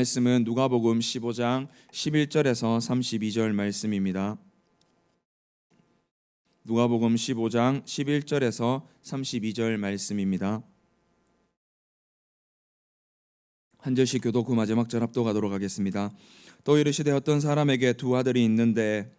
말씀은 누가복음 15장 11절에서 32절 말씀입니다. 누가복음 15장 11절에서 32절 말씀입니다. 한 절씩 교독 후 마지막 절 합독하도록 하겠습니다. 또 이르시되 어떤 사람에게 두 아들이 있는데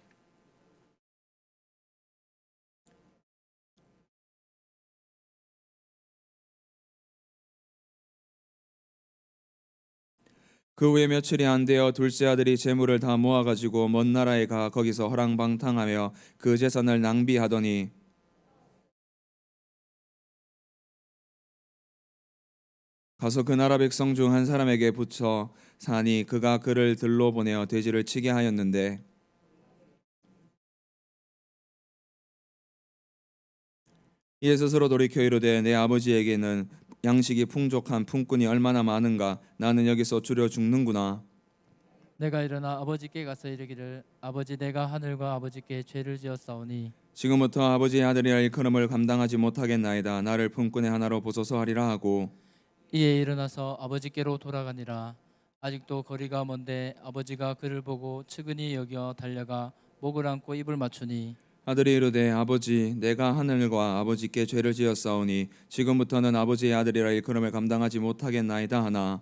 그 후에 며칠이 안 되어 둘째 아들이 재물을 다 모아가지고 먼 나라에 가 거기서 허랑방탕하며 그 재산을 낭비하더니 가서 그 나라 백성 중 한 사람에게 붙여 사니 그가 그를 들로 보내어 돼지를 치게 하였는데 이에 스스로 돌이켜 이르되 내 아버지에게는 양식이 풍족한 품꾼이 얼마나 많은가 나는 여기서 줄여 죽는구나. 내가 일어나 아버지께 가서 이르기를 아버지 내가 하늘과 아버지께 죄를 지었사오니 지금부터 아버지의 아들이라 일컬음을 감당하지 못하겠나이다. 나를 품꾼의 하나로 보소서 하리라 하고 이에 일어나서 아버지께로 돌아가니라. 아직도 거리가 먼데 아버지가 그를 보고 측은히 여겨 달려가 목을 안고 입을 맞추니 아들이 이르되 아버지 내가 하늘과 아버지께 죄를 지었사오니 지금부터는 아버지의 아들이라 일컬음을 감당하지 못하겠나이다 하나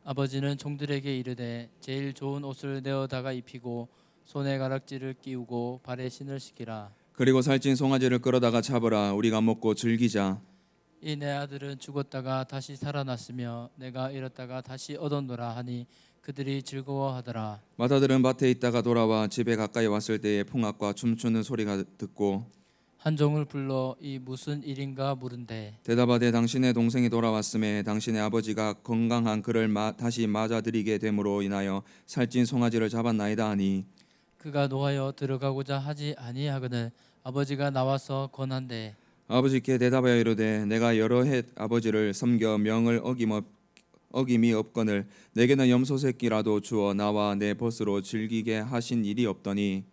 아버지는 종들에게 이르되 제일 좋은 옷을 내어다가 입히고 손에 가락지를 끼우고 발에 신을 시키라. 그리고 살찐 송아지를 끌어다가 잡으라. 우리가 먹고 즐기자. 이 내 아들은 죽었다가 다시 살아났으며 내가 잃었다가 다시 얻었노라 하니 그들이 즐거워하더라. 맏아들은 밭에 있다가 돌아와 집에 가까이 왔을 때에 풍악과 춤추는 소리가 듣고 한 종을 불러 이 무슨 일인가 물은데 대답하되 당신의 동생이 돌아왔음에 당신의 아버지가 건강한 그를 다시 맞아들이게 됨으로 인하여 살찐 송아지를 잡았나이다 하니 그가 노하여 들어가고자 하지 아니하거늘 아버지가 나와서 권한대 아버지께 대답하여 이르되 내가 여러 해 아버지를 섬겨 명을 어김이 없거늘 내게는 염소 새끼라도 주어 나와 내 벗으로 즐기게 하신 일이 없더니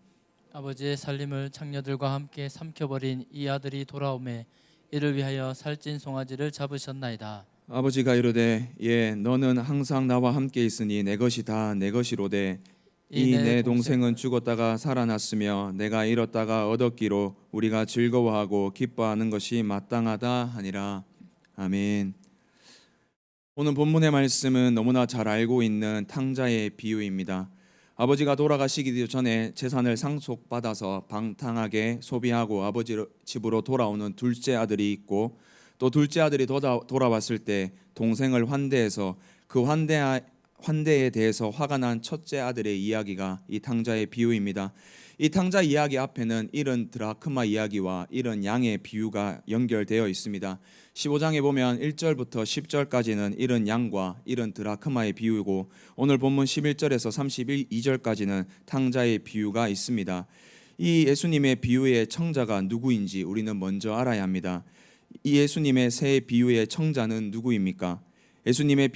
아버지의 살림을 창녀들과 함께 삼켜버린 이 아들이 돌아오매 이를 위하여 살찐 송아지를 잡으셨나이다. 아버지가 이르되 예 너는 항상 나와 함께 있으니 내 것이 다 내 것이로되 이 내 동생은 죽었다가 살아났으며 내가 잃었다가 얻었기로 우리가 즐거워하고 기뻐하는 것이 마땅하다 하니라. 아멘. 오늘 본문의 말씀은 너무나 잘 알고 있는 탕자의 비유입니다. 아버지가 돌아가시기 전에 재산을 상속받아서 방탕하게 소비하고 아버지 집으로 돌아오는 둘째 아들이 있고 또 둘째 아들이 돌아왔을 때 동생을 환대해서 그 환대에 대해서 화가 난 첫째 아들의 이야기가 이 탕자의 비유입니다. 이 탕자 이야기 앞에는 이런 드라크마 이야기와 이런 양의 비유가 연결되어 있습니다. 15장에 보면 1절부터 10절까지는 이런 양과 이런 드라크마의 비유고 오늘 본문 11절에서 32절까지는 탕자의 비유가 있습니다. 이 예수님의 비유의 청자가 누구인지 우리는 먼저 알아야 합니다. 이 예수님의 새 비유의 청자는 누구입니까? 예수님의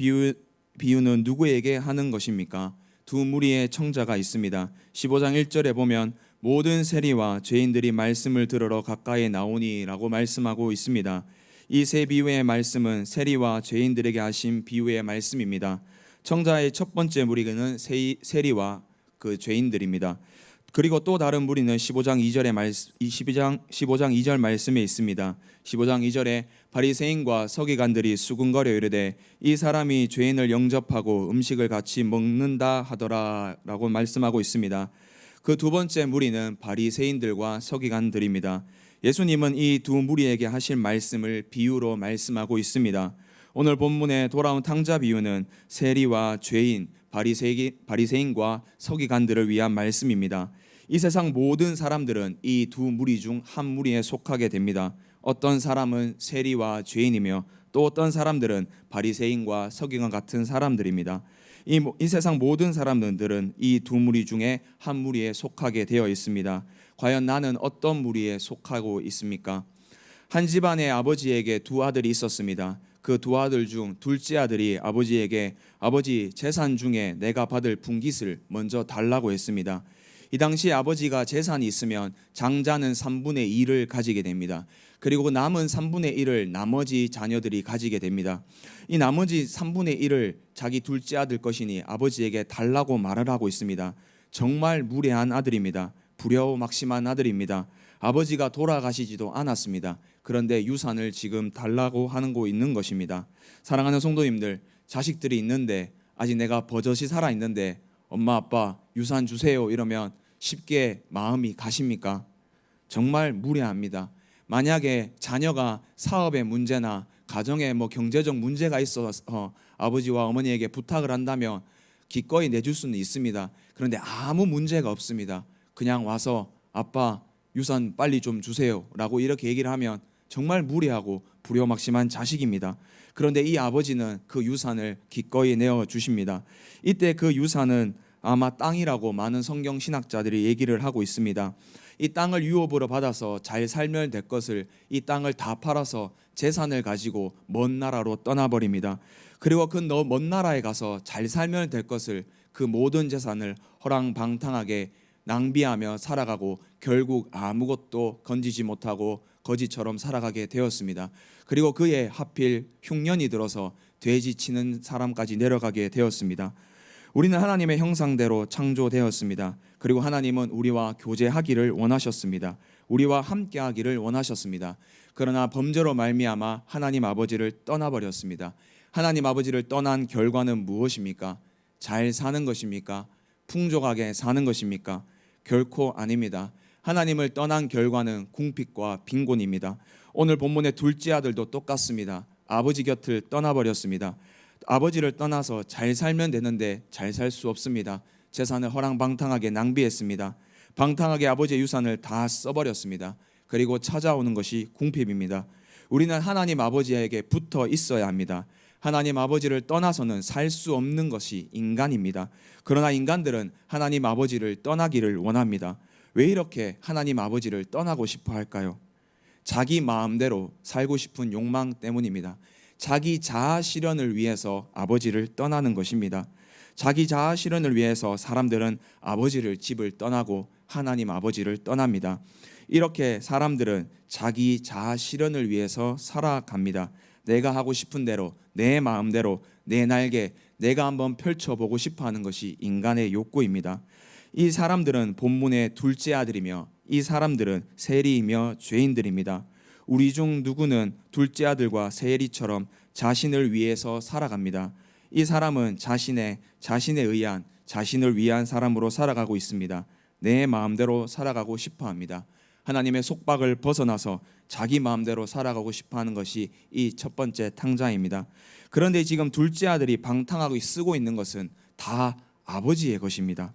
비유는 누구에게 하는 것입니까? 두 무리의 청자가 있습니다. 15장 1절에 보면 모든 세리와 죄인들이 말씀을 들으러 가까이 나오니라고 말씀하고 있습니다. 이 세 비유의 말씀은 세리와 죄인들에게 하신 비유의 말씀입니다. 청자의 첫 번째 무리는 세리와 그 죄인들입니다. 그리고 또 다른 무리는 15장 2절 말씀에 있습니다. 15장 2절에 바리새인과 서기관들이 수군거려 이르되 이 사람이 죄인을 영접하고 음식을 같이 먹는다 하더라라고 말씀하고 있습니다. 그 두 번째 무리는 바리새인들과 서기관들입니다. 예수님은 이 두 무리에게 하실 말씀을 비유로 말씀하고 있습니다. 오늘 본문에 돌아온 탕자 비유는 세리와 죄인, 바리새인과 서기관들을 위한 말씀입니다. 이 세상 모든 사람들은 이 두 무리 중 한 무리에 속하게 됩니다. 어떤 사람은 세리와 죄인이며 또 어떤 사람들은 바리새인과 서기관 같은 사람들입니다. 이 세상 모든 사람들은 이 두 무리 중에 한 무리에 속하게 되어 있습니다. 과연 나는 어떤 무리에 속하고 있습니까? 한 집안의 아버지에게 두 아들이 있었습니다. 그 두 아들 중 둘째 아들이 아버지에게 아버지 재산 중에 내가 받을 분깃을 먼저 달라고 했습니다. 이 당시에 아버지가 재산이 있으면 장자는 3분의 2를 가지게 됩니다. 그리고 남은 3분의 1을 나머지 자녀들이 가지게 됩니다. 이 나머지 3분의 1을 자기 둘째 아들 것이니 아버지에게 달라고 말을 하고 있습니다. 정말 무례한 아들입니다. 불효막심한 아들입니다. 아버지가 돌아가시지도 않았습니다. 그런데 유산을 지금 달라고 하는 거 있는 것입니다. 사랑하는 성도님들, 자식들이 있는데 아직 내가 버젓이 살아 있는데 엄마 아빠 유산 주세요 이러면 쉽게 마음이 가십니까? 정말 무례합니다. 만약에 자녀가 사업의 문제나 가정에 경제적 문제가 있어서 아버지와 어머니에게 부탁을 한다면 기꺼이 내줄 수는 있습니다. 그런데 아무 문제가 없습니다. 그냥 와서 아빠 유산 빨리 좀 주세요 라고 이렇게 얘기를 하면 정말 무례하고 불효막심한 자식입니다. 그런데 이 아버지는 그 유산을 기꺼이 내어주십니다. 이때 그 유산은 아마 땅이라고 많은 성경 신학자들이 얘기를 하고 있습니다. 이 땅을 유업으로 받아서 잘 살면 될 것을 이 땅을 다 팔아서 재산을 가지고 먼 나라로 떠나버립니다. 그리고 그 먼 나라에 가서 잘 살면 될 것을 그 모든 재산을 허랑방탕하게 낭비하며 살아가고 결국 아무것도 건지지 못하고 거지처럼 살아가게 되었습니다. 그리고 그의 하필 흉년이 들어서 돼지 치는 사람까지 내려가게 되었습니다. 우리는 하나님의 형상대로 창조되었습니다. 그리고 하나님은 우리와 교제하기를 원하셨습니다. 우리와 함께하기를 원하셨습니다. 그러나 범죄로 말미암아 하나님 아버지를 떠나버렸습니다. 하나님 아버지를 떠난 결과는 무엇입니까? 잘 사는 것입니까? 풍족하게 사는 것입니까? 결코 아닙니다. 하나님을 떠난 결과는 궁핍과 빈곤입니다. 오늘 본문의 둘째 아들도 똑같습니다. 아버지 곁을 떠나버렸습니다. 아버지를 떠나서 잘 살면 되는데 잘 살 수 없습니다. 재산을 허랑방탕하게 낭비했습니다. 방탕하게 아버지의 유산을 다 써버렸습니다. 그리고 찾아오는 것이 궁핍입니다. 우리는 하나님 아버지에게 붙어 있어야 합니다. 하나님 아버지를 떠나서는 살 수 없는 것이 인간입니다. 그러나 인간들은 하나님 아버지를 떠나기를 원합니다. 왜 이렇게 하나님 아버지를 떠나고 싶어 할까요? 자기 마음대로 살고 싶은 욕망 때문입니다. 자기 자아 실현을 위해서 아버지를 떠나는 것입니다. 자기 자아 실현을 위해서 사람들은 아버지를 집을 떠나고 하나님 아버지를 떠납니다. 이렇게 사람들은 자기 자아 실현을 위해서 살아갑니다. 내가 하고 싶은 대로 내 마음대로 내 날개 내가 한번 펼쳐보고 싶어하는 것이 인간의 욕구입니다. 이 사람들은 본문의 둘째 아들이며 이 사람들은 세리이며 죄인들입니다. 우리 중 누구는 둘째 아들과 세리처럼 자신을 위해서 살아갑니다. 이 사람은 자신에 의한 자신을 위한 사람으로 살아가고 있습니다. 내 마음대로 살아가고 싶어합니다. 하나님의 속박을 벗어나서 자기 마음대로 살아가고 싶어하는 것이 이 첫 번째 탕자입니다. 그런데 지금 둘째 아들이 방탕하고 쓰고 있는 것은 다 아버지의 것입니다.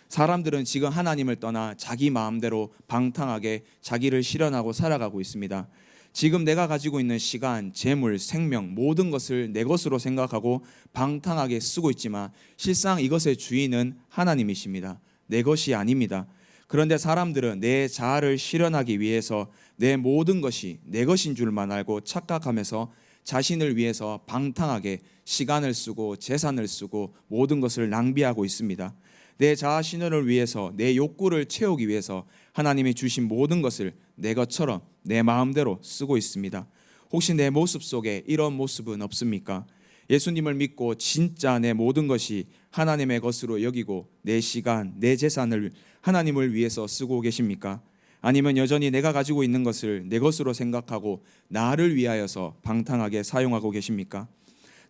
사람들은 지금 하나님을 떠나 자기 마음대로 방탕하게 자기를 실현하고 살아가고 있습니다. 지금 내가 가지고 있는 시간, 재물, 생명 모든 것을 내 것으로 생각하고 방탕하게 쓰고 있지만 실상 이것의 주인은 하나님이십니다. 내 것이 아닙니다. 그런데 사람들은 내 자아를 실현하기 위해서 내 모든 것이 내 것인 줄만 알고 착각하면서 자신을 위해서 방탕하게 시간을 쓰고 재산을 쓰고 모든 것을 낭비하고 있습니다. 내 자아 실현을 위해서 내 욕구를 채우기 위해서 하나님이 주신 모든 것을 내 것처럼 내 마음대로 쓰고 있습니다. 혹시 내 모습 속에 이런 모습은 없습니까? 예수님을 믿고 진짜 내 모든 것이 하나님의 것으로 여기고 내 시간, 내 재산을 하나님을 위해서 쓰고 계십니까? 아니면 여전히 내가 가지고 있는 것을 내 것으로 생각하고 나를 위하여서 방탕하게 사용하고 계십니까?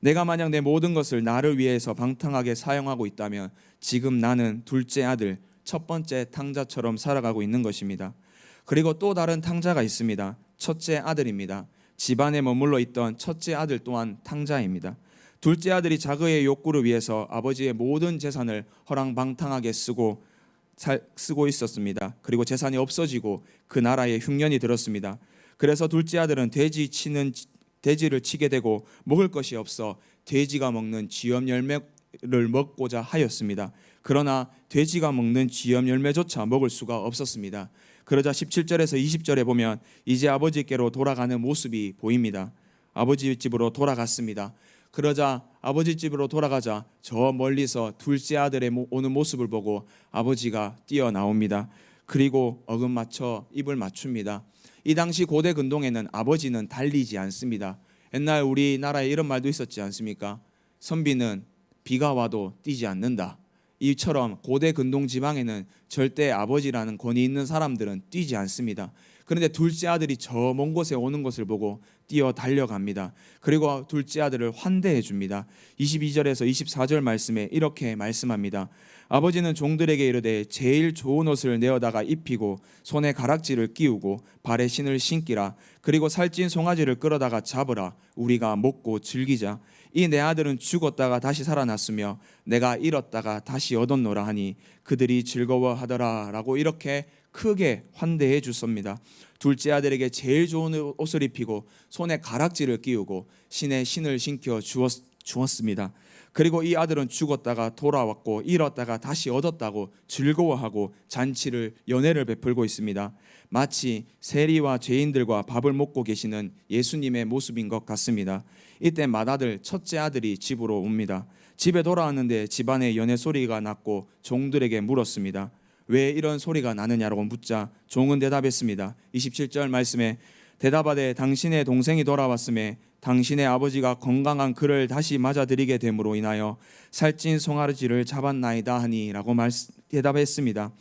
내가 만약 내 모든 것을 나를 위해서 방탕하게 사용하고 있다면 지금 나는 둘째 아들, 첫 번째 탕자처럼 살아가고 있는 것입니다. 그리고 또 다른 탕자가 있습니다. 첫째 아들입니다. 집안에 머물러 있던 첫째 아들 또한 탕자입니다. 둘째 아들이 자기의 욕구를 위해서 아버지의 모든 재산을 허랑방탕하게 쓰고 있었습니다. 그리고 재산이 없어지고 그 나라에 흉년이 들었습니다. 그래서 둘째 아들은 돼지를 치게 되고 먹을 것이 없어 돼지가 먹는 쥐염 열매를 먹고자 하였습니다. 그러나 돼지가 먹는 쥐염 열매조차 먹을 수가 없었습니다. 그러자 17절에서 20절에 보면 이제 아버지께로 돌아가는 모습이 보입니다. 아버지 집으로 돌아갔습니다. 그러자 아버지 집으로 돌아가자 저 멀리서 둘째 아들의 오는 모습을 보고 아버지가 뛰어나옵니다. 그리고 어긋맞춰 입을 맞춥니다. 이 당시 고대 근동에는 아버지는 달리지 않습니다. 옛날 우리나라에 이런 말도 있었지 않습니까? 선비는 비가 와도 뛰지 않는다. 이처럼 고대 근동 지방에는 절대 아버지라는 권위 있는 사람들은 뛰지 않습니다. 그런데 둘째 아들이 저 먼 곳에 오는 것을 보고 뛰어 달려갑니다. 그리고 둘째 아들을 환대해 줍니다. 22절에서 24절 말씀에 이렇게 말씀합니다. 아버지는 종들에게 이르되 제일 좋은 옷을 내어다가 입히고 손에 가락지를 끼우고 발에 신을 신기라. 그리고 살찐 송아지를 끌어다가 잡으라. 우리가 먹고 즐기자. 이 내 아들은 죽었다가 다시 살아났으며 내가 잃었다가 다시 얻었노라 하니 그들이 즐거워하더라 라고 이렇게 크게 환대해 주sob니다. 둘째 아들에게 제일 좋은 옷을 입히고 손에 가락지를 끼우고 신에 신을 신겨 주었습니다. 그리고 이 아들은 죽었다가 돌아왔고 잃었다가 다시 얻었다고 즐거워하고 잔치를 연회를 베풀고 있습니다. 마치 세리와 죄인들과 밥을 먹고 계시는 예수님의 모습인 것 같습니다. 이때 맏아들 첫째 아들이 집으로 옵니다. 집에 돌아왔는데 집안에 연회 소리가 났고 종들에게 물었습니다. 왜 이런 소리가 나느냐라고 묻자 종은 대답했습니다. 27절 말씀에 대답하되 당신의 동생이 돌아왔음에 당신의 아버지가 건강한 그를 다시 맞아들이게 됨으로 인하여 살찐 송아지를 잡았나이다 하니라고 대답했습니다.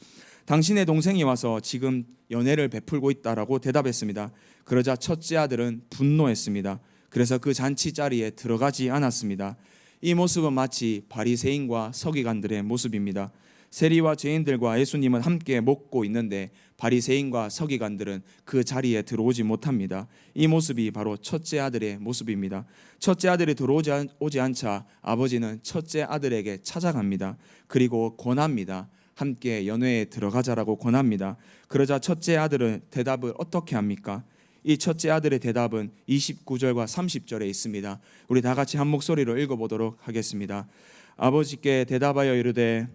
당신의 동생이 와서 지금 연회를 베풀고 있다라고 대답했습니다. 그러자 첫째 아들은 분노했습니다. 그래서 그 잔치 자리에 들어가지 않았습니다. 이 모습은 마치 바리새인과 서기관들의 모습입니다. 세리와 죄인들과 예수님은 함께 먹고 있는데 바리새인과 서기관들은 그 자리에 들어오지 못합니다. 이 모습이 바로 첫째 아들의 모습입니다. 첫째 아들이 들어오지 않자 아버지는 첫째 아들에게 찾아갑니다. 그리고 권합니다. 함께 연회에 들어가자라고 권합니다. 그러자 첫째 아들은 대답을 어떻게 합니까? 이 첫째 아들의 대답은 29절과 30절에 있습니다. 우리 다 같이 한 목소리로 읽어보도록 하겠습니다. 아버지께 대답하여 이르되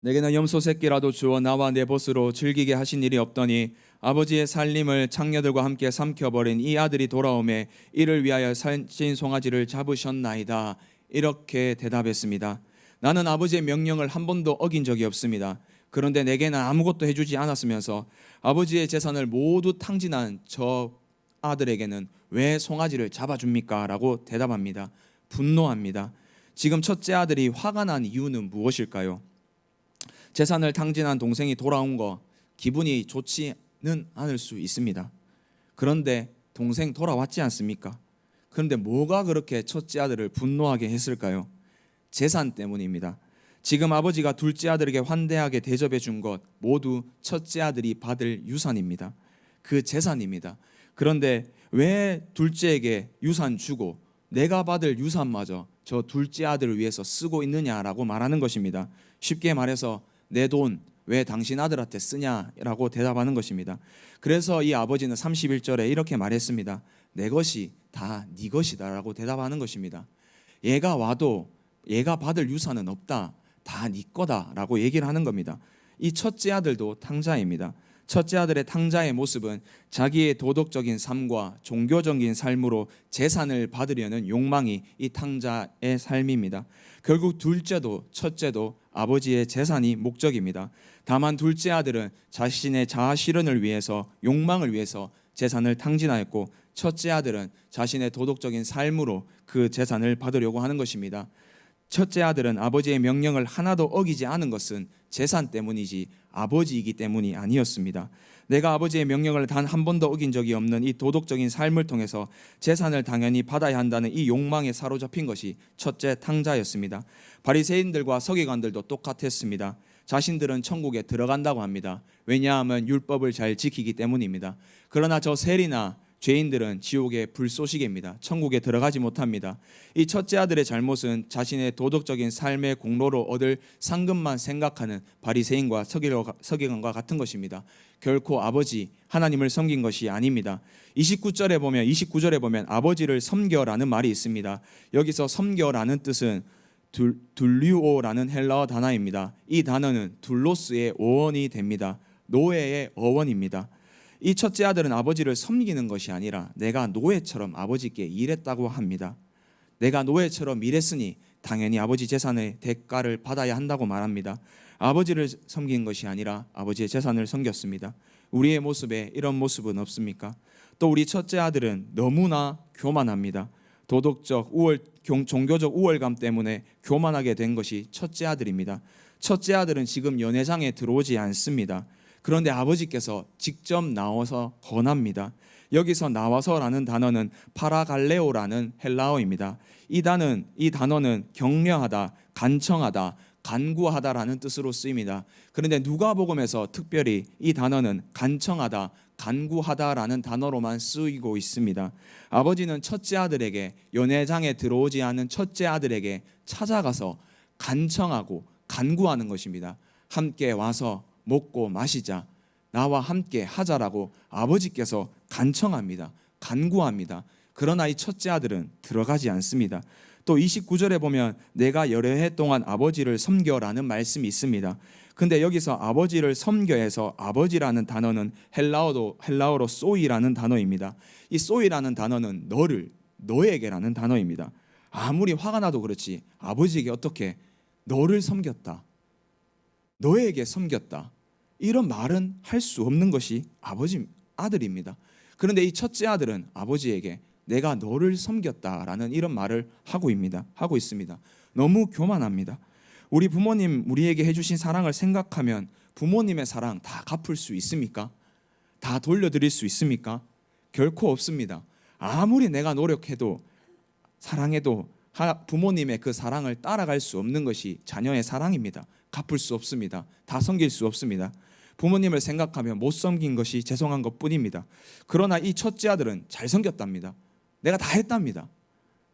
내게는 염소 새끼라도 주어 나와 내 벗으로 즐기게 하신 일이 없더니 아버지의 살림을 창녀들과 함께 삼켜버린 이 아들이 돌아오매 이를 위하여 살찐 송아지를 잡으셨나이다. 이렇게 대답했습니다. 나는 아버지의 명령을 한 번도 어긴 적이 없습니다. 그런데 내게는 아무것도 해주지 않았으면서 아버지의 재산을 모두 탕진한 저 아들에게는 왜 송아지를 잡아줍니까? 라고 대답합니다. 분노합니다. 지금 첫째 아들이 화가 난 이유는 무엇일까요? 재산을 탕진한 동생이 돌아온 거 기분이 좋지는 않을 수 있습니다. 그런데 동생 돌아왔지 않습니까? 그런데 뭐가 그렇게 첫째 아들을 분노하게 했을까요? 재산 때문입니다. 지금 아버지가 둘째 아들에게 환대하게 대접해 준 것 모두 첫째 아들이 받을 유산입니다. 그 재산입니다. 그런데 왜 둘째에게 유산 주고 내가 받을 유산마저 저 둘째 아들을 위해서 쓰고 있느냐라고 말하는 것입니다. 쉽게 말해서 내 돈 왜 당신 아들한테 쓰냐라고 대답하는 것입니다. 그래서 이 아버지는 31절에 이렇게 말했습니다. 내 것이 다 네 것이다라고 대답하는 것입니다. 얘가 와도 얘가 받을 유산은 없다. 다 네 거다라고 얘기를 하는 겁니다. 이 첫째 아들도 탕자입니다. 첫째 아들의 탕자의 모습은 자기의 도덕적인 삶과 종교적인 삶으로 재산을 받으려는 욕망이 이 탕자의 삶입니다. 결국 둘째도 첫째도 아버지의 재산이 목적입니다. 다만 둘째 아들은 자신의 자아 실현을 위해서 욕망을 위해서 재산을 탕진하였고 첫째 아들은 자신의 도덕적인 삶으로 그 재산을 받으려고 하는 것입니다. 첫째 아들은 아버지의 명령을 하나도 어기지 않은 것은 재산 때문이지 아버지이기 때문이 아니었습니다. 내가 아버지의 명령을 단 한 번도 어긴 적이 없는 이 도덕적인 삶을 통해서 재산을 당연히 받아야 한다는 이 욕망에 사로잡힌 것이 첫째 탕자였습니다. 바리새인들과 서기관들도 똑같았습니다. 자신들은 천국에 들어간다고 합니다. 왜냐하면 율법을 잘 지키기 때문입니다. 그러나 저 세리나 죄인들은 지옥의 불쏘시개입니다. 천국에 들어가지 못합니다. 이 첫째 아들의 잘못은 자신의 도덕적인 삶의 공로로 얻을 상급만 생각하는 바리새인과 서기관과 같은 것입니다. 결코 아버지 하나님을 섬긴 것이 아닙니다. 29절에 보면 아버지를 섬겨라는 말이 있습니다. 여기서 섬겨라는 뜻은 둘류오라는 헬라어 단어입니다. 이 단어는 둘로스의 어원이 됩니다. 노예의 어원입니다. 이 첫째 아들은 아버지를 섬기는 것이 아니라 내가 노예처럼 아버지께 일했다고 합니다. 내가 노예처럼 일했으니 당연히 아버지 재산의 대가를 받아야 한다고 말합니다. 아버지를 섬긴 것이 아니라 아버지의 재산을 섬겼습니다. 우리의 모습에 이런 모습은 없습니까? 또 우리 첫째 아들은 너무나 교만합니다. 도덕적 종교적 우월감 때문에 교만하게 된 것이 첫째 아들입니다. 첫째 아들은 지금 연회장에 들어오지 않습니다. 그런데 아버지께서 직접 나와서 권합니다. 여기서 나와서라는 단어는 파라갈레오라는 헬라어입니다. 이 단어는 격려하다, 간청하다, 간구하다라는 뜻으로 쓰입니다. 그런데 누가복음에서 특별히 이 단어는 간청하다, 간구하다라는 단어로만 쓰이고 있습니다. 아버지는 첫째 아들에게, 연회장에 들어오지 않은 첫째 아들에게 찾아가서 간청하고 간구하는 것입니다. 함께 와서 먹고 마시자, 나와 함께 하자라고 아버지께서 간청합니다. 간구합니다. 그러나 이 첫째 아들은 들어가지 않습니다. 또 29절에 보면 내가 여러 해 동안 아버지를 섬겨라는 말씀이 있습니다. 근데 여기서 아버지를 섬겨해서 아버지라는 단어는 헬라어로 소이라는 단어입니다. 이 소이라는 단어는 너에게라는 단어입니다. 아무리 화가 나도 그렇지 아버지에게 어떻게 너를 섬겼다, 너에게 섬겼다, 이런 말은 할 수 없는 것이 아들입니다. 그런데 이 첫째 아들은 아버지에게 내가 너를 섬겼다라는 이런 말을 하고 있습니다. 너무 교만합니다. 우리 부모님 우리에게 해주신 사랑을 생각하면 부모님의 사랑 다 갚을 수 있습니까? 다 돌려드릴 수 있습니까? 결코 없습니다. 아무리 내가 노력해도 사랑해도 부모님의 그 사랑을 따라갈 수 없는 것이 자녀의 사랑입니다. 갚을 수 없습니다. 다 섬길 수 없습니다. 부모님을 생각하면 못 섬긴 것이 죄송한 것뿐입니다. 그러나 이 첫째 아들은 잘 섬겼답니다. 내가 다 했답니다.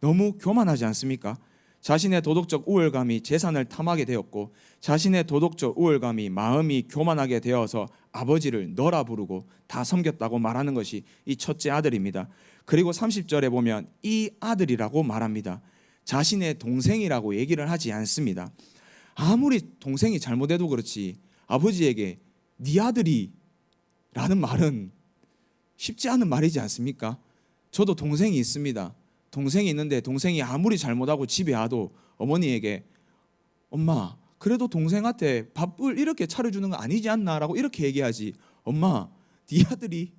너무 교만하지 않습니까? 자신의 도덕적 우월감이 재산을 탐하게 되었고 자신의 도덕적 우월감이 마음이 교만하게 되어서 아버지를 너라 부르고 다 섬겼다고 말하는 것이 이 첫째 아들입니다. 그리고 30절에 보면 이 아들이라고 말합니다. 자신의 동생이라고 얘기를 하지 않습니다. 아무리 동생이 잘못해도 그렇지 아버지에게 네 아들이 라는 말은 쉽지 않은 말이지 않습니까? 저도 동생이 있습니다. 동생이 있는데 동생이 아무리 잘못하고 집에 와도 어머니에게 엄마 그래도 동생한테 밥을 이렇게 차려주는 거 아니지 않나 라고 이렇게 얘기하지, 엄마 네 아들이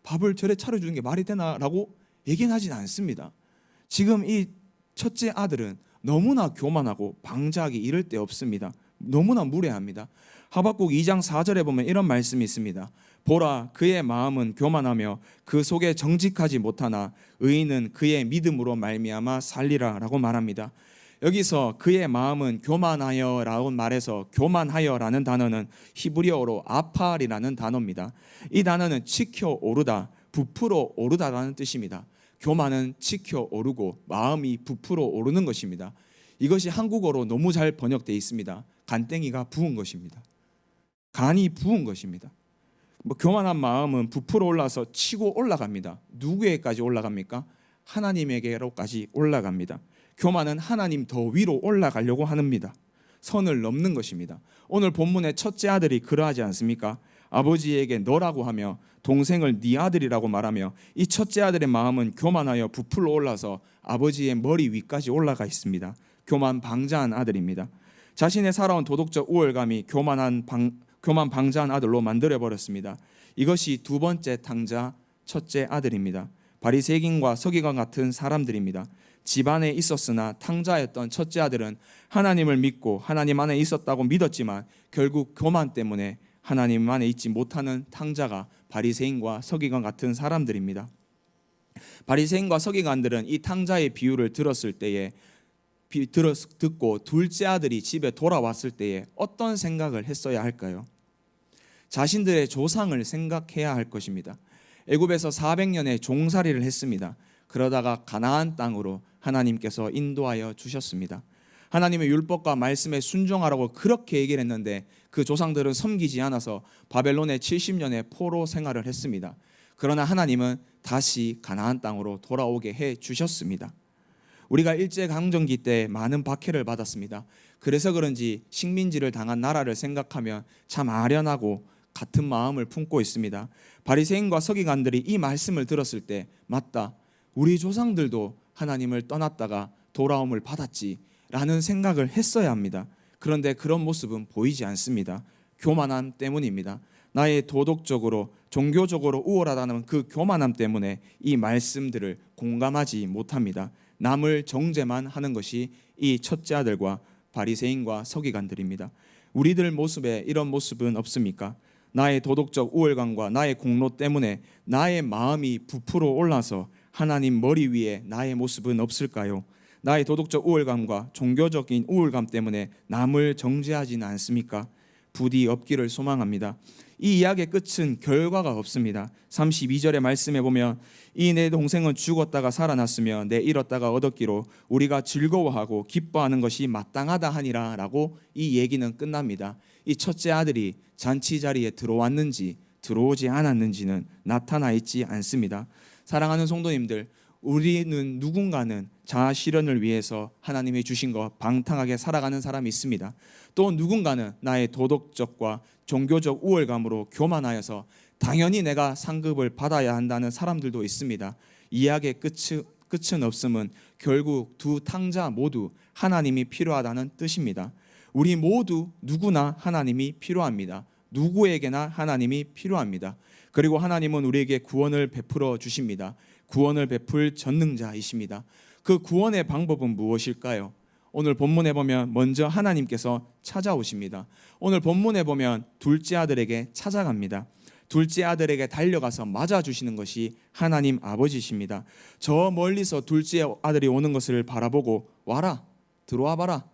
밥을 저래 차려주는 게 말이 되나 라고 얘기는 하진 않습니다. 지금 이 첫째 아들은 너무나 교만하고 방자하기 이를 데 없습니다. 너무나 무례합니다. 하박국 2장 4절에 보면 이런 말씀이 있습니다. 보라 그의 마음은 교만하며 그 속에 정직하지 못하나 의인은 그의 믿음으로 말미암아 살리라 라고 말합니다. 여기서 그의 마음은 교만하여 라고 말해서 교만하여라는 단어는 히브리어로 아팔이라는 단어입니다. 이 단어는 치켜 오르다, 부풀어 오르다라는 뜻입니다. 교만은 치켜 오르고 마음이 부풀어 오르는 것입니다. 이것이 한국어로 너무 잘 번역되어 있습니다. 간땡이가 부은 것입니다. 간이 부은 것입니다. 교만한 마음은 부풀어 올라서 치고 올라갑니다. 누구에게까지 올라갑니까? 하나님에게로까지 올라갑니다. 교만은 하나님 더 위로 올라가려고 합니다. 선을 넘는 것입니다. 오늘 본문의 첫째 아들이 그러하지 않습니까? 아버지에게 너라고 하며 동생을 네 아들이라고 말하며 이 첫째 아들의 마음은 교만하여 부풀어 올라서 아버지의 머리 위까지 올라가 있습니다. 교만 방자한 아들입니다. 자신의 살아온 도덕적 우월감이 교만 방자한 아들로 만들어버렸습니다. 이것이 두 번째 탕자 첫째 아들입니다. 바리새인과 서기관 같은 사람들입니다. 집안에 있었으나 탕자였던 첫째 아들은 하나님을 믿고 하나님 안에 있었다고 믿었지만 결국 교만 때문에 하나님 안에 있지 못하는 탕자가 바리새인과 서기관 같은 사람들입니다. 바리새인과 서기관들은 이 탕자의 비유를 들었을 때에 듣고 둘째 아들이 집에 돌아왔을 때에 어떤 생각을 했어야 할까요? 자신들의 조상을 생각해야 할 것입니다. 애굽에서 400년의 종살이를 했습니다. 그러다가 가나안 땅으로 하나님께서 인도하여 주셨습니다. 하나님의 율법과 말씀에 순종하라고 그렇게 얘기를 했는데 그 조상들은 섬기지 않아서 바벨론의 70년의 포로 생활을 했습니다. 그러나 하나님은 다시 가나안 땅으로 돌아오게 해 주셨습니다. 우리가 일제강점기 때 많은 박해를 받았습니다. 그래서 그런지 식민지를 당한 나라를 생각하면 참 아련하고 같은 마음을 품고 있습니다. 바리새인과 서기관들이 이 말씀을 들었을 때 맞다, 우리 조상들도 하나님을 떠났다가 돌아옴을 받았지라는 생각을 했어야 합니다. 그런데 그런 모습은 보이지 않습니다. 교만함 때문입니다. 나의 도덕적으로 종교적으로 우월하다는 그 교만함 때문에 이 말씀들을 공감하지 못합니다. 남을 정죄만 하는 것이 이 첫째 아들과 바리새인과 서기관들입니다. 우리들 모습에 이런 모습은 없습니까? 나의 도덕적 우월감과 나의 공로 때문에 나의 마음이 부풀어 올라서 하나님 머리 위에 나의 모습은 없을까요? 나의 도덕적 우월감과 종교적인 우월감 때문에 남을 정죄하지는 않습니까? 부디 없기를 소망합니다. 이 이야기의 끝은 결과가 없습니다. 32절의 말씀에 보면 이 내 동생은 죽었다가 살아났으며 내 잃었다가 얻었기로 우리가 즐거워하고 기뻐하는 것이 마땅하다 하니라 라고 이 얘기는 끝납니다. 이 첫째 아들이 잔치 자리에 들어왔는지 들어오지 않았는지는 나타나 있지 않습니다. 사랑하는 성도님들, 우리는 누군가는 자아 실현을 위해서 하나님이 주신 것 방탕하게 살아가는 사람이 있습니다. 또 누군가는 나의 도덕적과 종교적 우월감으로 교만하여서 당연히 내가 상급을 받아야 한다는 사람들도 있습니다. 이야기의 끝은 없음은 결국 두 탕자 모두 하나님이 필요하다는 뜻입니다. 우리 모두 누구나 하나님이 필요합니다. 누구에게나 하나님이 필요합니다. 그리고 하나님은 우리에게 구원을 베풀어 주십니다. 구원을 베풀 전능자이십니다. 그 구원의 방법은 무엇일까요? 오늘 본문에 보면 먼저 하나님께서 찾아오십니다. 오늘 본문에 보면 둘째 아들에게 찾아갑니다. 둘째 아들에게 달려가서 맞아주시는 것이 하나님 아버지십니다. 저 멀리서 둘째 아들이 오는 것을 바라보고 와라, 들어와 봐라,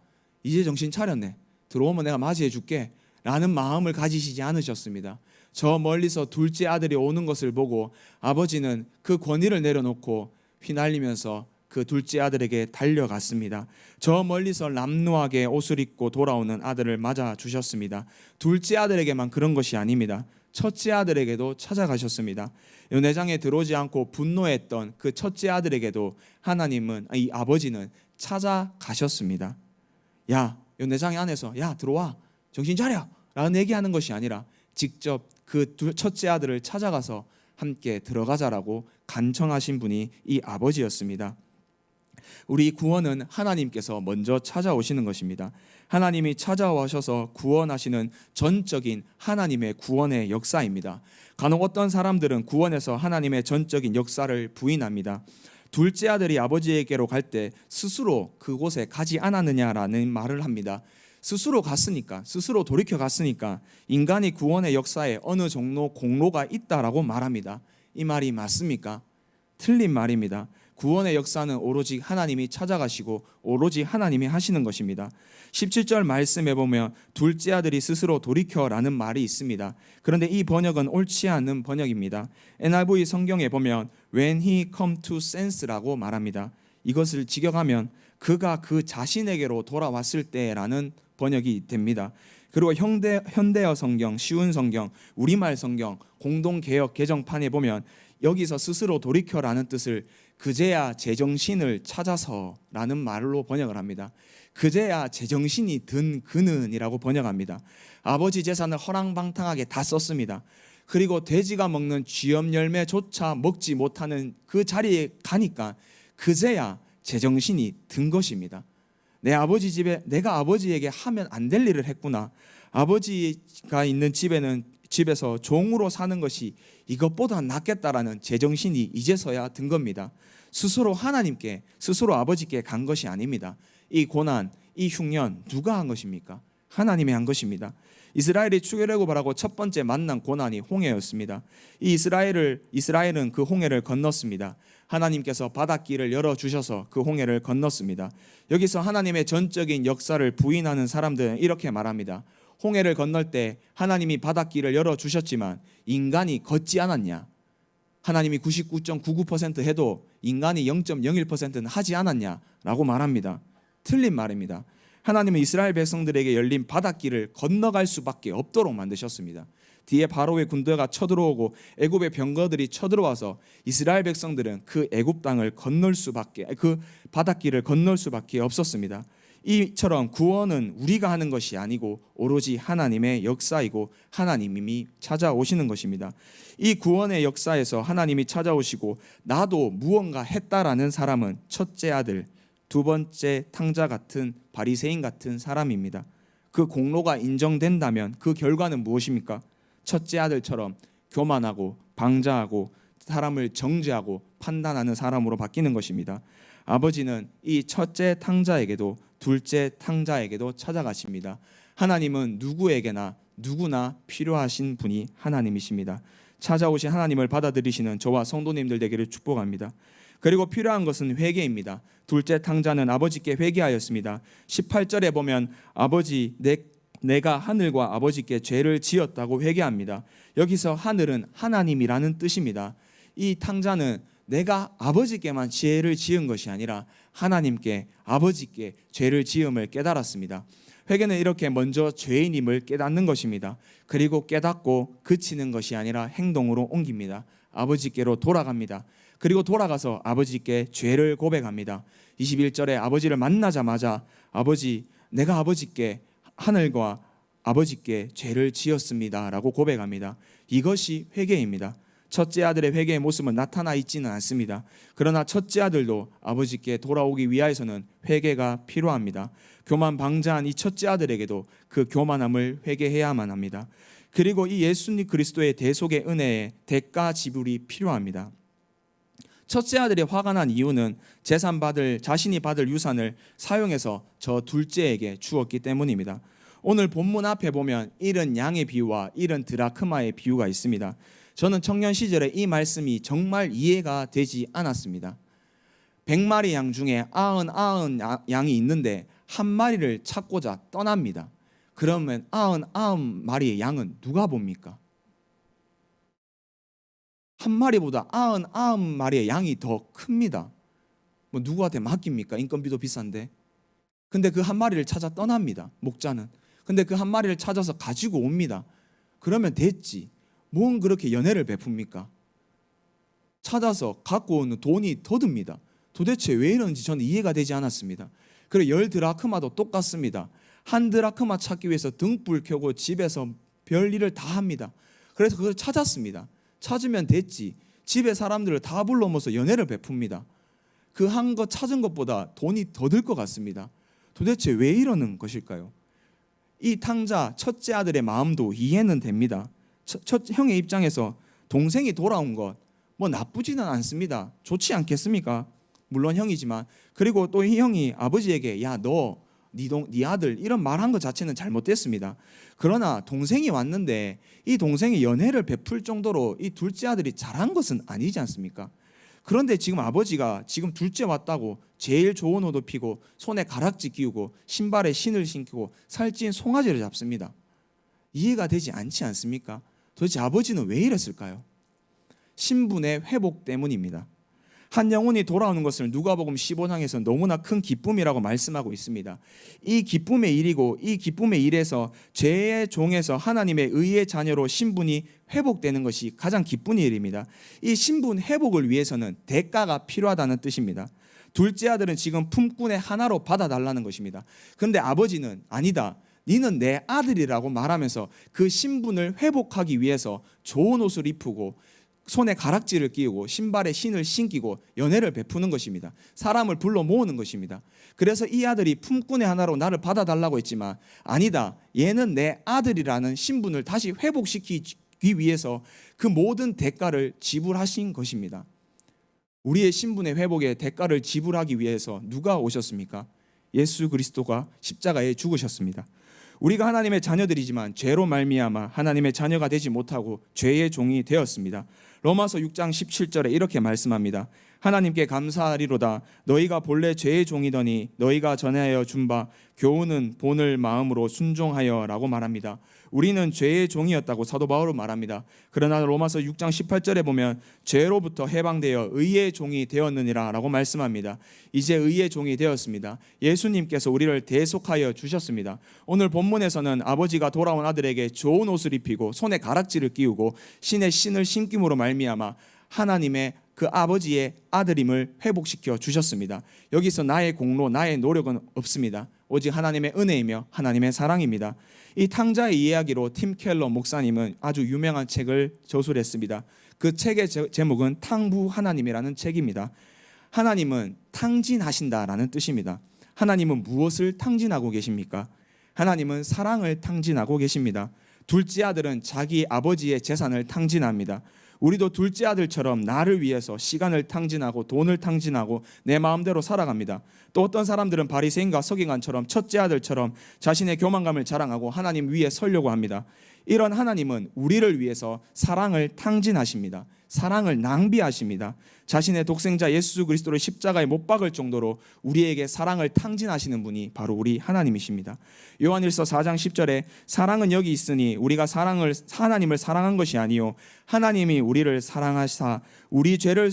이제 정신 차렸네, 들어오면 내가 맞이해 줄게 라는 마음을 가지시지 않으셨습니다. 저 멀리서 둘째 아들이 오는 것을 보고 아버지는 그 권위를 내려놓고 휘날리면서 그 둘째 아들에게 달려갔습니다. 저 멀리서 람노하게 옷을 입고 돌아오는 아들을 맞아 주셨습니다. 둘째 아들에게만 그런 것이 아닙니다. 첫째 아들에게도 찾아가셨습니다. 연회장에 들어오지 않고 분노했던 그 첫째 아들에게도 하나님은, 이 아버지는 찾아가셨습니다. 야, 연회장 안에서 야 들어와, 정신 차려 라는 얘기하는 것이 아니라 직접 그 첫째 아들을 찾아가서 함께 들어가자라고 간청하신 분이 이 아버지였습니다. 우리 구원은 하나님께서 먼저 찾아오시는 것입니다. 하나님이 찾아오셔서 구원하시는 전적인 하나님의 구원의 역사입니다. 간혹 어떤 사람들은 구원에서 하나님의 전적인 역사를 부인합니다. 둘째 아들이 아버지에게로 갈 때 스스로 그곳에 가지 않았느냐라는 말을 합니다. 스스로 갔으니까, 스스로 돌이켜 갔으니까 인간이 구원의 역사에 어느 정도 공로가 있다라고 말합니다. 이 말이 맞습니까? 틀린 말입니다. 구원의 역사는 오로지 하나님이 찾아가시고 오로지 하나님이 하시는 것입니다. 17절 말씀에 보면 둘째 아들이 스스로 돌이켜라는 말이 있습니다. 그런데 이 번역은 옳지 않은 번역입니다. NIV 성경에 보면 when he come to sense라고 말합니다. 이것을 직역하면 그가 그 자신에게로 돌아왔을 때라는 번역이 됩니다. 그리고 현대어 성경, 쉬운 성경, 우리말 성경, 공동개역 개정판에 보면 여기서 스스로 돌이켜라는 뜻을 그제야 제정신을 찾아서라는 말로 번역을 합니다. 그제야 제정신이 든 그는이라고 번역합니다. 아버지 재산을 허랑방탕하게 다 썼습니다. 그리고 돼지가 먹는 쥐염 열매조차 먹지 못하는 그 자리에 가니까 그제야 제정신이 든 것입니다. 내 아버지 집에 내가 아버지에게 하면 안 될 일을 했구나. 아버지가 있는 집에서 종으로 사는 것이 이것보다 낫겠다라는 제정신이 이제서야 든 겁니다. 스스로 하나님께, 스스로 아버지께 간 것이 아닙니다. 이 고난, 이 흉년 누가 한 것입니까? 하나님이 한 것입니다. 이스라엘이 출애굽을 하고 첫 번째 만난 고난이 홍해였습니다. 이 이스라엘은 그 홍해를 건넜습니다. 하나님께서 바닷길을 열어주셔서 그 홍해를 건넜습니다. 여기서 하나님의 전적인 역사를 부인하는 사람들은 이렇게 말합니다. 홍해를 건널 때 하나님이 바닷길을 열어주셨지만 인간이 걷지 않았냐? 하나님이 99.99% 해도 인간이 0.01%는 하지 않았냐라고 말합니다. 틀린 말입니다. 하나님은 이스라엘 백성들에게 열린 바닷길을 건너갈 수밖에 없도록 만드셨습니다. 뒤에 바로의 군대가 쳐들어오고 애굽의 병거들이 쳐들어와서 이스라엘 백성들은 그 애굽 땅을 건널 수밖에, 그 바닷길을 건널 수밖에 없었습니다. 이처럼 구원은 우리가 하는 것이 아니고 오로지 하나님의 역사이고 하나님이 찾아오시는 것입니다. 이 구원의 역사에서 하나님이 찾아오시고 나도 무언가 했다라는 사람은 첫째 아들, 두 번째 탕자 같은 바리새인 같은 사람입니다. 그 공로가 인정된다면 그 결과는 무엇입니까? 첫째 아들처럼 교만하고 방자하고 사람을 정죄하고 판단하는 사람으로 바뀌는 것입니다. 아버지는 이 첫째 탕자에게도 둘째 탕자에게도 찾아가십니다. 하나님은 누구나 필요하신 분이 하나님이십니다. 찾아오신 하나님을 받아들이시는 저와 성도님들 되기를 축복합니다. 그리고 필요한 것은 회개입니다. 둘째 탕자는 아버지께 회개하였습니다. 18절에 보면 아버지 내가 하늘과 아버지께 죄를 지었다고 회개합니다. 여기서 하늘은 하나님이라는 뜻입니다. 이 탕자는 내가 아버지께만 죄를 지은 것이 아니라 하나님께 아버지께 죄를 지음을 깨달았습니다. 회개는 이렇게 먼저 죄인임을 깨닫는 것입니다. 그리고 깨닫고 그치는 것이 아니라 행동으로 옮깁니다. 아버지께로 돌아갑니다. 그리고 돌아가서 아버지께 죄를 고백합니다. 21절에 아버지를 만나자마자 아버지 내가 아버지께 하늘과 아버지께 죄를 지었습니다 라고 고백합니다. 이것이 회개입니다. 첫째 아들의 회개의 모습은 나타나 있지는 않습니다. 그러나 첫째 아들도 아버지께 돌아오기 위하여서는 회개가 필요합니다. 교만 방자한 이 첫째 아들에게도 그 교만함을 회개해야만 합니다. 그리고 이 예수님 그리스도의 대속의 은혜에 대가 지불이 필요합니다. 첫째 아들이 화가 난 이유는 자신이 받을 유산을 사용해서 저 둘째에게 주었기 때문입니다. 오늘 본문 앞에 보면 잃은 양의 비유와 잃은 드라크마의 비유가 있습니다. 저는 청년 시절에 이 말씀이 정말 이해가 되지 않았습니다. 100마리 양 중에 99 양이 있는데 한 마리를 찾고자 떠납니다. 그러면 99마리의 양은 누가 봅니까? 한 마리보다 99마리의 양이 더 큽니다. 뭐 누구한테 맡깁니까? 인건비도 비싼데. 근데 그 한 마리를 찾아 떠납니다. 목자는. 근데 그 한 마리를 찾아서 가지고 옵니다. 그러면 됐지. 뭔 그렇게 연애를 베풉니까? 찾아서 갖고 오는 돈이 더 듭니다. 도대체 왜 이런지 저는 이해가 되지 않았습니다. 그리고 10드라크마도 똑같습니다. 한 드라크마 찾기 위해서 등불 켜고 집에서 별일을 다 합니다. 그래서 그걸 찾았습니다. 찾으면 됐지. 집에 사람들을 다 불러 모아서 연애를 베풉니다. 그 한 거 찾은 것보다 돈이 더 들 것 같습니다. 도대체 왜 이러는 것일까요? 이 탕자 첫째 아들의 마음도 이해는 됩니다. 첫 형의 입장에서 동생이 돌아온 것 뭐 나쁘지는 않습니다. 좋지 않겠습니까? 물론 형이지만. 그리고 또 이 형이 아버지에게 야 너 네 아들 이런 말한 것 자체는 잘못됐습니다. 그러나 동생이 왔는데 이 동생이 연애를 베풀 정도로 이 둘째 아들이 잘한 것은 아니지 않습니까? 그런데 지금 아버지가 지금 둘째 왔다고 제일 좋은 옷 입히고 손에 가락지 끼우고 신발에 신을 신고 살찐 송아지를 잡습니다. 이해가 되지 않지 않습니까? 도대체 아버지는 왜 이랬을까요? 신분의 회복 때문입니다. 한 영혼이 돌아오는 것을 누가복음 15장에서 너무나 큰 기쁨이라고 말씀하고 있습니다. 이 기쁨의 일이고 이 기쁨의 일에서 죄의 종에서 하나님의 의의 자녀로 신분이 회복되는 것이 가장 기쁜 일입니다. 이 신분 회복을 위해서는 대가가 필요하다는 뜻입니다. 둘째 아들은 지금 품꾼의 하나로 받아달라는 것입니다. 그런데 아버지는 아니다. 너는 내 아들이라고 말하면서 그 신분을 회복하기 위해서 좋은 옷을 입히고 손에 가락지를 끼우고 신발에 신을 신기고 연애를 베푸는 것입니다. 사람을 불러 모으는 것입니다. 그래서 이 아들이 품꾼의 하나로 나를 받아달라고 했지만 아니다. 얘는 내 아들이라는 신분을 다시 회복시키기 위해서 그 모든 대가를 지불하신 것입니다. 우리의 신분의 회복에 대가를 지불하기 위해서 누가 오셨습니까? 예수 그리스도가 십자가에 죽으셨습니다. 우리가 하나님의 자녀들이지만 죄로 말미암아 하나님의 자녀가 되지 못하고 죄의 종이 되었습니다. 로마서 6장 17절에 이렇게 말씀합니다. 하나님께 감사하리로다. 너희가 본래 죄의 종이더니 너희가 전하여 준 바 교훈은 본을 마음으로 순종하여 라고 말합니다. 우리는 죄의 종이었다고 사도 바울은 말합니다. 그러나 로마서 6장 18절에 보면 죄로부터 해방되어 의의 종이 되었느니라 라고 말씀합니다. 이제 의의 종이 되었습니다. 예수님께서 우리를 대속하여 주셨습니다. 오늘 본문에서는 아버지가 돌아온 아들에게 좋은 옷을 입히고 손에 가락지를 끼우고 신에 신을 신김으로 말미암아 하나님의 그 아버지의 아들임을 회복시켜 주셨습니다. 여기서 나의 공로, 나의 노력은 없습니다. 오직 하나님의 은혜이며 하나님의 사랑입니다. 이 탕자의 이야기로 팀 켈러 목사님은 아주 유명한 책을 저술했습니다. 그 책의 제목은 탕부 하나님이라는 책입니다. 하나님은 탕진하신다라는 뜻입니다. 하나님은 무엇을 탕진하고 계십니까? 하나님은 사랑을 탕진하고 계십니다. 둘째 아들은 자기 아버지의 재산을 탕진합니다. 우리도 둘째 아들처럼 나를 위해서 시간을 탕진하고 돈을 탕진하고 내 마음대로 살아갑니다. 또 어떤 사람들은 바리새인과 서기관처럼 첫째 아들처럼 자신의 교만감을 자랑하고 하나님 위에 서려고 합니다. 이런 하나님은 우리를 위해서 사랑을 탕진하십니다. 사랑을 낭비하십니다. 자신의 독생자 예수 그리스도를 십자가에 못 박을 정도로 우리에게 사랑을 탕진하시는 분이 바로 우리 하나님이십니다. 요한일서 4장 10절에 사랑은 여기 있으니 우리가 하나님을 사랑한 것이 아니요 하나님이 우리를 사랑하사 우리 죄를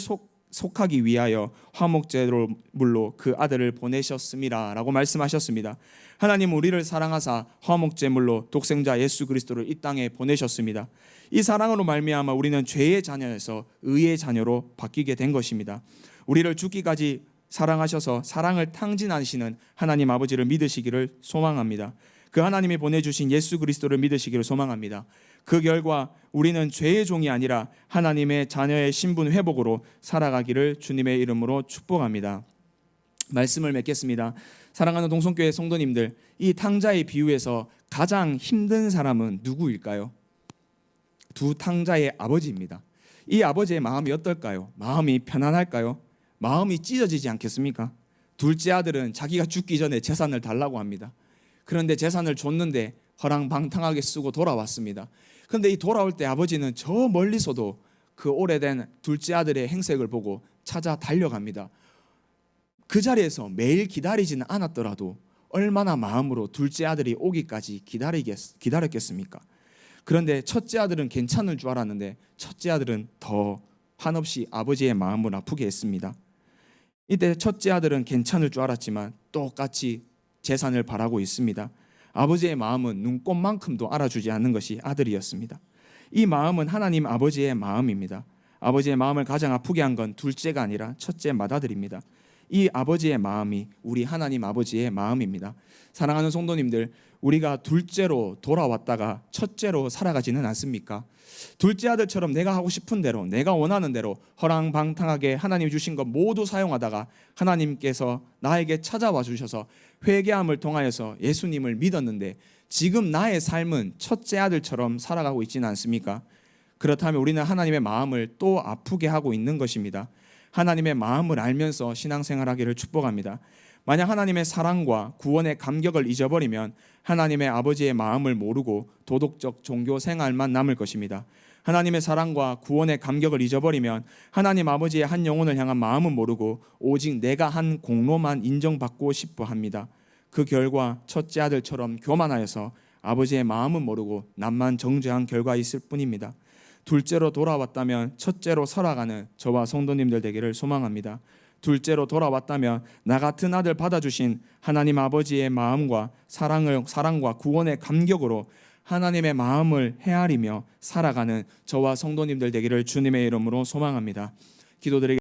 속하기 위하여 화목제물로 그 아들을 보내셨음이라 라고 말씀하셨습니다. 하나님은 우리를 사랑하사 화목제물로 독생자 예수 그리스도를 이 땅에 보내셨습니다. 이 사랑으로 말미암아 우리는 죄의 자녀에서 의의 자녀로 바뀌게 된 것입니다. 우리를 죽기까지 사랑하셔서 사랑을 탕진하시는 하나님 아버지를 믿으시기를 소망합니다. 그 하나님이 보내주신 예수 그리스도를 믿으시기를 소망합니다. 그 결과 우리는 죄의 종이 아니라 하나님의 자녀의 신분 회복으로 살아가기를 주님의 이름으로 축복합니다. 말씀을 맺겠습니다. 사랑하는 동성교회 성도님들, 이 탕자의 비유에서 가장 힘든 사람은 누구일까요? 두 탕자의 아버지입니다. 이 아버지의 마음이 어떨까요? 마음이 편안할까요? 마음이 찢어지지 않겠습니까? 둘째 아들은 자기가 죽기 전에 재산을 달라고 합니다. 그런데 재산을 줬는데 허랑방탕하게 쓰고 돌아왔습니다. 그런데 이 돌아올 때 아버지는 저 멀리서도 그 오래된 둘째 아들의 행색을 보고 찾아 달려갑니다. 그 자리에서 매일 기다리지는 않았더라도 얼마나 마음으로 둘째 아들이 오기까지 기다렸겠습니까? 그런데 첫째 아들은 괜찮을 줄 알았는데 첫째 아들은 더 한없이 아버지의 마음을 아프게 했습니다. 이때 첫째 아들은 괜찮을 줄 알았지만 똑같이 재산을 바라고 있습니다. 아버지의 마음은 눈꼽만큼도 알아주지 않는 것이 아들이었습니다. 이 마음은 하나님 아버지의 마음입니다. 아버지의 마음을 가장 아프게 한 건 둘째가 아니라 첫째 맏아들입니다. 이 아버지의 마음이 우리 하나님 아버지의 마음입니다. 사랑하는 성도님들, 우리가 둘째로 돌아왔다가 첫째로 살아가지는 않습니까? 둘째 아들처럼 내가 하고 싶은 대로, 내가 원하는 대로 허랑방탕하게 하나님 주신 것 모두 사용하다가 하나님께서 나에게 찾아와 주셔서 회개함을 통하여서 예수님을 믿었는데 지금 나의 삶은 첫째 아들처럼 살아가고 있지는 않습니까? 그렇다면 우리는 하나님의 마음을 또 아프게 하고 있는 것입니다. 하나님의 마음을 알면서 신앙생활하기를 축복합니다. 만약 하나님의 사랑과 구원의 감격을 잊어버리면 하나님의 아버지의 마음을 모르고 도덕적 종교 생활만 남을 것입니다. 하나님의 사랑과 구원의 감격을 잊어버리면 하나님 아버지의 한 영혼을 향한 마음은 모르고 오직 내가 한 공로만 인정받고 싶어 합니다. 그 결과 첫째 아들처럼 교만하여서 아버지의 마음은 모르고 남만 정죄한 결과 있을 뿐입니다. 둘째로 돌아왔다면 첫째로 살아가는 저와 성도님들 되기를 소망합니다. 둘째로 돌아왔다면 나 같은 아들 받아주신 하나님 아버지의 마음과 사랑과 구원의 감격으로 하나님의 마음을 헤아리며 살아가는 저와 성도님들 되기를 주님의 이름으로 소망합니다. 기도드리겠습니다.